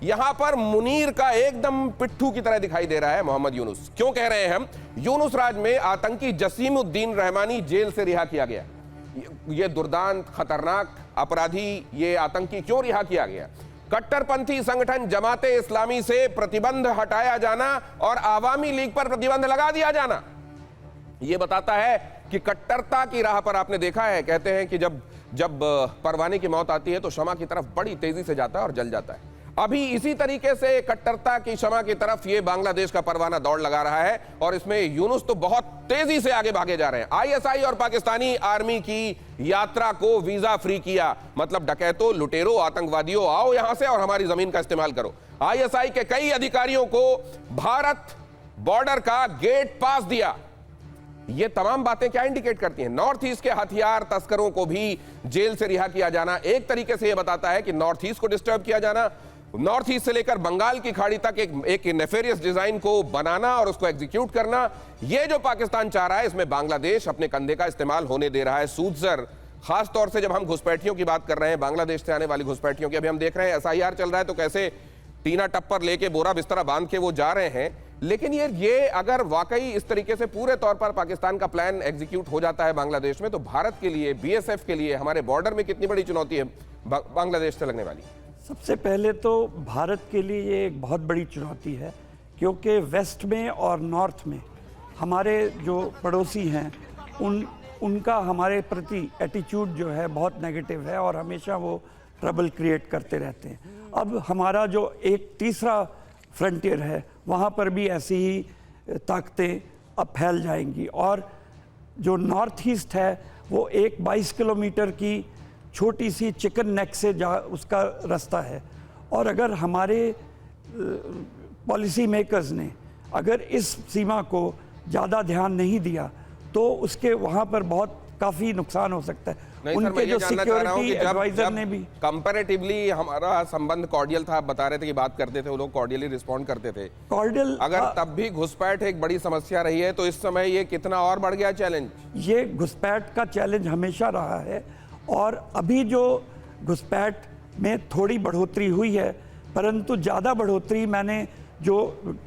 यहां पर मुनीर का एकदम पिट्ठू की तरह दिखाई दे रहा है मोहम्मद यूनुस। क्यों कह रहे हैं हम? यूनुस राज में आतंकी जसीमुद्दीन रहमानी जेल से रिहा किया गया। ये दुर्दांत, खतरनाक अपराधी, ये आतंकी क्यों रिहा किया गया? कट्टरपंथी संगठन जमाते इस्लामी से प्रतिबंध हटाया जाना और आवामी लीग पर प्रतिबंध लगा दिया जाना, यह बताता है कि कट्टरता की राह पर आपने देखा है, कहते हैं कि जब परवाने की मौत आती है तो शमा की तरफ बड़ी तेजी से जाता है और जल जाता है। अभी इसी तरीके से कट्टरता की शमा की तरफ ये बांग्लादेश का परवाना दौड़ लगा रहा है और इसमें यूनुस तो बहुत तेजी से आगे भागे जा रहे हैं। आईएसआई और पाकिस्तानी आर्मी की यात्रा को वीजा फ्री किया, मतलब डकैतों, लुटेरों, आतंकवादियों, आओ यहां से और हमारी जमीन का इस्तेमाल करो। आईएसआई के कई अधिकारियों को भारत बॉर्डर का गेट पास दिया। ये तमाम बातें क्या इंडिकेट करती हैं? नॉर्थ ईस्ट के हथियार तस्करों को भी जेल से रिहा किया जाना एक तरीके से यह बताता है कि नॉर्थ ईस्ट को डिस्टर्ब किया जाना, नॉर्थ ईस्ट से लेकर बंगाल की खाड़ी तक एक नेफेरियस डिजाइन को बनाना और उसको एग्जीक्यूट करना, यह जो पाकिस्तान चाह रहा है, इसमें बांग्लादेश अपने कंधे का इस्तेमाल होने दे रहा है। सूदजर, खास तौर से जब हम घुसपैठियों की बात कर रहे हैं, बांग्लादेश से आने वाली घुसपैठियों की, अभी हम देख रहे हैं एसआईआर चल रहा है तो कैसे टीना टप्पर लेके बोरा बिस्तरा बांध के वो जा रहे हैं। लेकिन ये अगर वाकई इस तरीके से पूरे तौर पर पाकिस्तान का प्लान एग्जीक्यूट हो जाता है बांग्लादेश में, तो भारत के लिए, बीएसएफ के लिए, हमारे बॉर्डर में कितनी बड़ी चुनौती है बांग्लादेश से लगने वाली? सबसे पहले तो भारत के लिए ये एक बहुत बड़ी चुनौती है, क्योंकि वेस्ट में और नॉर्थ में हमारे जो पड़ोसी हैं उनका हमारे प्रति एटीट्यूड जो है बहुत नेगेटिव है और हमेशा वो ट्रबल क्रिएट करते रहते हैं। अब हमारा जो एक तीसरा फ्रंटियर है, वहाँ पर भी ऐसी ही ताकतें अब फैल जाएंगी और जो नॉर्थ ईस्ट है वो एक 22 किलोमीटर की छोटी सी चिकन नेक से उसका रास्ता है और अगर हमारे पॉलिसी मेकर्स ने अगर इस सीमा को ज़्यादा ध्यान नहीं दिया तो उसके वहाँ पर बहुत काफ़ी नुकसान हो सकता है। उनके जो सिक्योरिटी एडवाइजर ने भी कंपैरेटिवली हमारा संबंध कॉर्डियल था, आप बता रहे थे कि बात करते थे वो लोग, कॉर्डियली रिस्पॉन्ड करते थे। कॉर्डियल अगर तब भी घुसपैठ एक बड़ी समस्या रही है तो इस समय ये कितना और बढ़ गया चैलेंज? ये घुसपैठ का चैलेंज हमेशा रहा है और अभी जो घुसपैठ में थोड़ी बढ़ोतरी हुई है, परंतु ज़्यादा बढ़ोतरी मैंने जो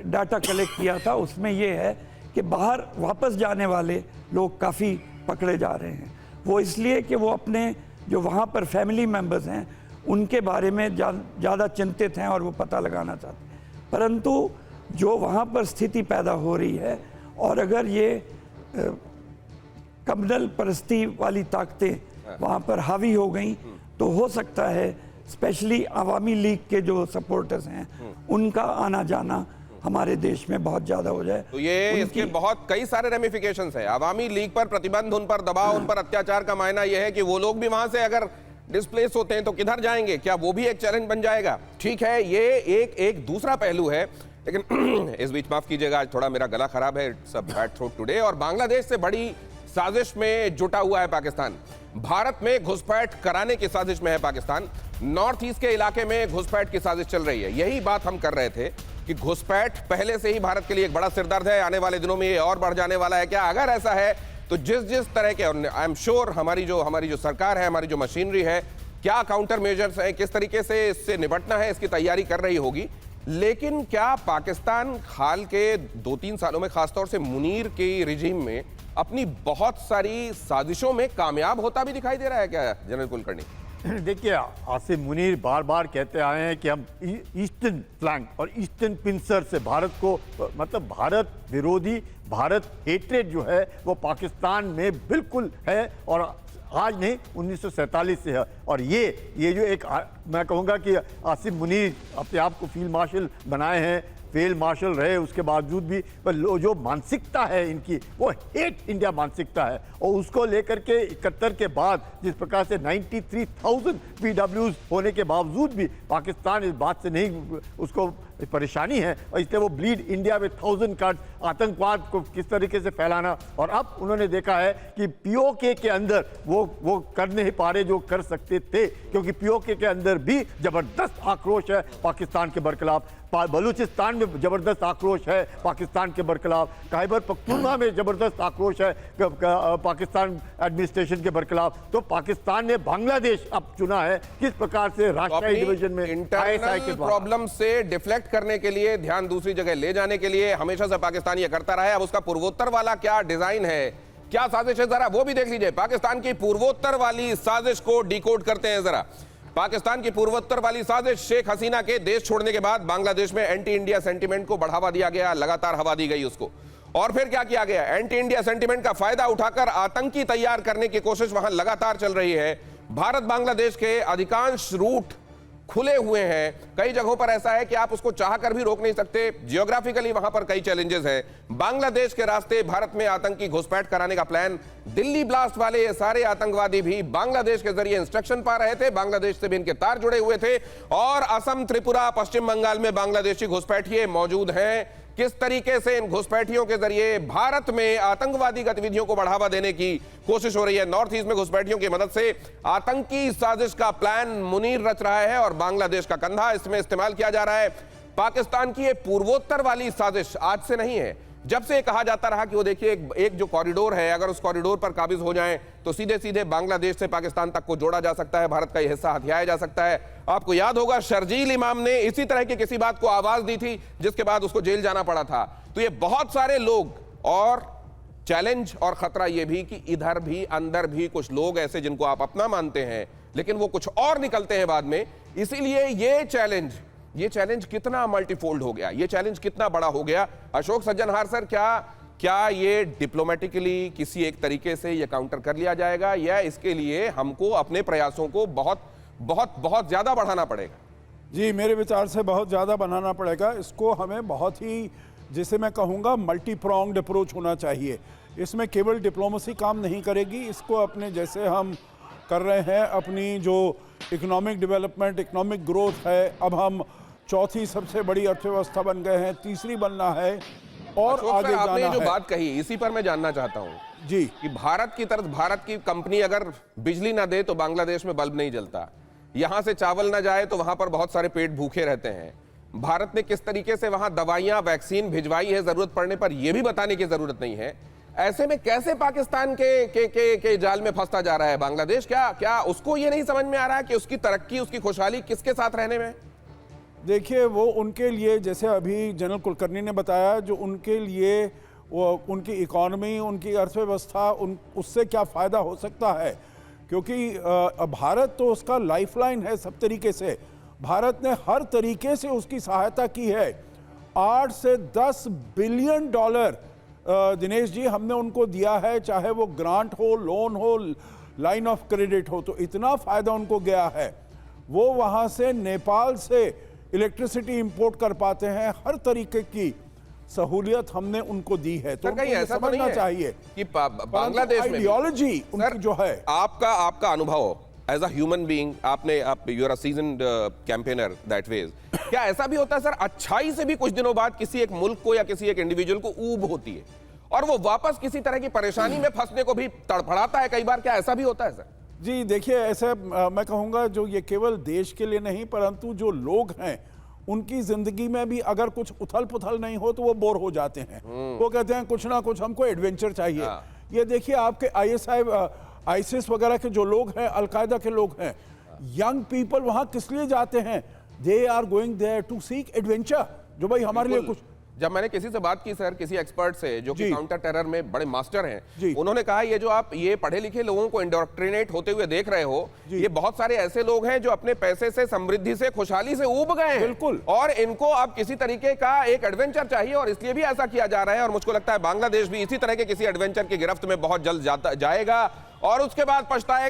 डाटा कलेक्ट किया था उसमें ये है कि बाहर वापस जाने वाले लोग काफ़ी पकड़े जा रहे हैं। वो इसलिए कि वो अपने जो वहाँ पर फैमिली मेम्बर्स हैं उनके बारे में ज़्यादा चिंतित हैं और वो पता लगाना चाहते हैं। परंतु जो वहाँ पर स्थिति पैदा हो रही है और अगर ये कम्युनल परस्ती वाली ताकतें वहाँ पर हावी हो गई तो हो सकता है स्पेशली अवामी लीग के जो सपोर्टर्स हैं उनका आना जाना हमारे देश में बहुत ज्यादा हो जाए। तो ये इसके बहुत कई सारे रेमिफिकेशंस है। अवामी लीग पर प्रतिबंध, उन पर दबाव, उन पर अत्याचार का मायना यह है कि वो लोग भी वहां से अगर डिस्प्लेस होते हैं तो किधर जाएंगे? क्या वो भी एक चैलेंज बन जाएगा? ठीक है, ये एक दूसरा पहलू है। लेकिन इस बीच माफ कीजिएगा, आज थोड़ा मेरा गला खराब है, सब बैड थ्रोट टुडे। और बांग्लादेश से बड़ी साजिश में जुटा हुआ है पाकिस्तान। भारत में घुसपैठ कराने की साजिश में है पाकिस्तान। नॉर्थ ईस्ट के इलाके में घुसपैठ की साजिश चल रही है। यही बात हम कर रहे थे कि घुसपैठ पहले से ही भारत के लिए एक बड़ा सिरदर्द है। आने वाले दिनों में ये और बढ़ जाने वाला है क्या? अगर ऐसा है तो जिस तरह के, आई एम श्योर हमारी जो सरकार है, हमारी जो मशीनरी है, क्या काउंटर मेजर्स हैं, किस तरीके से इससे निपटना है, इसकी तैयारी कर रही होगी। लेकिन क्या पाकिस्तान हाल के 2-3 सालों में, खासतौर से मुनीर के रिजीम में, अपनी बहुत सारी साजिशों में कामयाब होता भी दिखाई दे रहा है क्या जनरल कुलकर्णी? देखिए, आसिम मुनीर बार बार कहते आए हैं कि हम ईस्टर्न फ्लैंक और ईस्टर्न पिंसर से भारत को, मतलब भारत विरोधी, भारत हेट्रेड जो है वो पाकिस्तान में बिल्कुल है और आज नहीं 1947 से है। और ये जो एक मैं कहूँगा कि आसिम मुनीर अपने आप को फील्ड मार्शल बनाए हैं, फील्ड मार्शल रहे उसके बावजूद भी, पर जो मानसिकता है इनकी वो हेट इंडिया मानसिकता है। और उसको लेकर के 71 के बाद जिस प्रकार से 93,000 PWs होने के बावजूद भी पाकिस्तान इस बात से नहीं, उसको परेशानी है और इसलिए वो ब्लीड इंडिया में 1000 कार्ड आतंकवाद को किस तरीके से फैलाना। और अब उन्होंने देखा है कि पीओके के अंदर वो कर नहीं पा रहे जो कर सकते थे, क्योंकि पीओके के अंदर भी जबरदस्त आक्रोश है पाकिस्तान के बरखिलाफ। बलूचिस्तान में जबरदस्त आक्रोश है पाकिस्तान के बरखिलाफ, खैबर पख्तूनख्वा में जबरदस्त आक्रोश है पाकिस्तान एडमिनिस्ट्रेशन के बरखिलाफ, तो पाकिस्तान ने बांग्लादेश अब चुना है किस प्रकार से राष्ट्रीय डिवीजन में इंटरनल प्रॉब्लम से डिफ्लेक्ट करने के लिए, ध्यान दूसरी जगह ले जाने के लिए हमेशा से पाकिस्तान ये करता रहा है। अब उसका पूर्वोत्तर वाला क्या डिजाइन है, क्या साजिश है, जरा वो भी देख लीजिए। पाकिस्तान की पूर्वोत्तर वाली साजिश को डिकोड करते हैं जरा। पाकिस्तान की पूर्वोत्तर वाली साजिश, शेख हसीना के देश छोड़ने के बाद बांग्लादेश में एंटी इंडिया सेंटीमेंट को बढ़ावा दिया गया, लगातार हवा दी गई उसको। और फिर क्या किया गया, एंटी इंडिया सेंटीमेंट का फायदा उठाकर आतंकी तैयार करने की कोशिश वहां लगातार चल रही है। भारत बांग्लादेश के अधिकांश रूट खुले हुए हैं, कई जगहों पर ऐसा है कि आप उसको चाहकर भी रोक नहीं सकते। जियोग्राफिकली वहां पर कई चैलेंजेस हैं। बांग्लादेश के रास्ते भारत में आतंकी घुसपैठ कराने का प्लान, दिल्ली ब्लास्ट वाले ये सारे आतंकवादी भी बांग्लादेश के जरिए इंस्ट्रक्शन पा रहे थे, बांग्लादेश से भी इनके तार जुड़े हुए थे। और असम, त्रिपुरा, पश्चिम बंगाल में बांग्लादेशी घुसपैठिए मौजूद हैं। किस तरीके से इन घुसपैठियों के जरिए भारत में आतंकवादी गतिविधियों को बढ़ावा देने की कोशिश हो रही है। नॉर्थ ईस्ट में घुसपैठियों की मदद से आतंकी साजिश का प्लान मुनीर रच रहा है और बांग्लादेश का कंधा इसमें इस्तेमाल किया जा रहा है। पाकिस्तान की ये पूर्वोत्तर वाली साजिश आज से नहीं है, जब से कहा जाता रहा कि वो देखिए एक जो कॉरिडोर है, अगर उस कॉरिडोर पर काबिज हो जाएं तो सीधे सीधे बांग्लादेश से पाकिस्तान तक को जोड़ा जा सकता है, भारत का ये हिस्सा हथियाया जा सकता है। आपको याद होगा शर्जील इमाम ने इसी तरह की किसी बात को आवाज दी थी, जिसके बाद उसको जेल जाना पड़ा था। तो ये बहुत सारे लोग, और चैलेंज और खतरा ये भी कि इधर भी अंदर भी कुछ लोग ऐसे जिनको आप अपना मानते हैं, लेकिन वो कुछ और निकलते हैं बाद में। इसीलिए ये चैलेंज कितना मल्टीफोल्ड हो गया, ये चैलेंज कितना बड़ा हो गया। अशोक सज्जनहार सर, क्या ये डिप्लोमेटिकली किसी एक तरीके से ये काउंटर कर लिया जाएगा, या इसके लिए हमको अपने प्रयासों को बहुत बहुत बहुत ज्यादा बढ़ाना पड़ेगा? जी, मेरे विचार से बहुत ज़्यादा बनाना पड़ेगा। इसको हमें बहुत ही, जिसे मैं कहूँगा, मल्टी प्रॉन्ग्ड अप्रोच होना चाहिए। इसमें केवल डिप्लोमेसी काम नहीं करेगी, इसको अपने जैसे हम कर रहे हैं, अपनी जो इकोनॉमिक डेवलपमेंट, इकोनॉमिक ग्रोथ है, अब हम चौथी सबसे बड़ी अर्थव्यवस्था बन गए हैं, तीसरी बनना है और आगे जाना है। आपने जो बात कही इसी पर मैं जानना चाहता हूं जी, कि भारत की तरफ, भारत की कंपनी अगर बिजली ना दे तो बांग्लादेश में बल्ब नहीं जलता, यहां से चावल ना जाए तो वहां पर बहुत सारे पेट भूखे रहते हैं। भारत ने किस तरीके से वहां दवाइयां, वैक्सीन भिजवाई है, जरूरत पड़ने पर यह भी बताने की जरूरत नहीं है। ऐसे में कैसे पाकिस्तान के जाल में फंसता जा रहा है बांग्लादेश? क्या उसको ये नहीं समझ में आ रहा है कि उसकी तरक्की, उसकी खुशहाली किसके साथ रहने में? देखिए, वो उनके लिए, जैसे अभी जनरल कुलकर्णी ने बताया, जो उनके लिए वो उनकी इकॉनमी, उनकी अर्थव्यवस्था, उससे क्या फ़ायदा हो सकता है, क्योंकि भारत तो उसका लाइफलाइन है सब तरीके से। भारत ने हर तरीके से उसकी सहायता की है। 8 से 10 बिलियन डॉलर दिनेश जी हमने उनको दिया है, चाहे वो ग्रांट हो, लोन हो, लाइन ऑफ क्रेडिट हो, तो इतना फ़ायदा उनको गया है। वो वहाँ से नेपाल से इलेक्ट्रिसिटी इंपोर्ट कर पाते हैं, हर तरीके की सहूलियत हमने उनको दी है। तो उनको ये समझना चाहिए कि बांग्लादेश में आइडियोलॉजी उनकी जो है। आपका अनुभव as a human being, you are a seasoned campaigner that ways, क्या ऐसा भी होता है सर, अच्छाई से भी कुछ दिनों बाद किसी एक मुल्क को या किसी एक इंडिविजुअल को ऊब होती है और वो वापस किसी तरह की परेशानी में फंसने को भी तड़फड़ाता है कई बार? क्या ऐसा भी होता है सर? जी देखिए, ऐसा मैं कहूँगा, जो ये केवल देश के लिए नहीं, परंतु जो लोग हैं उनकी जिंदगी में भी अगर कुछ उथल पुथल नहीं हो तो वो बोर हो जाते हैं। वो कहते हैं कुछ ना कुछ हमको एडवेंचर चाहिए। ये देखिए, आपके आईएसआईएस वगैरह के जो लोग हैं, अलकायदा के लोग हैं, यंग पीपल वहां किस लिए जाते हैं? They are going there to seek adventure, जो भाई हमारे लिए कुछ। जब मैंने किसी से बात की सर, किसी एक्सपर्ट से जो कि काउंटर टेरर में बड़े मास्टर हैं, जी, उन्होंने कहा ये जो आप ये पढ़े लिखे लोगों को इंडोक्ट्रिनेट होते हुए देख रहे हो, ये बहुत सारे ऐसे लोग हैं जो अपने पैसे से, समृद्धि से, खुशहाली से ऊब गए हैं। बिल्कुल। और इनको अब किसी तरीके का एक एडवेंचर चाहिए और इसलिए भी ऐसा किया जा रहा है। और मुझको लगता है बांग्लादेश भी इसी तरह के किसी एडवेंचर की गिरफ्त में बहुत जल्द जाएगा और उसके बाद पछताएगा।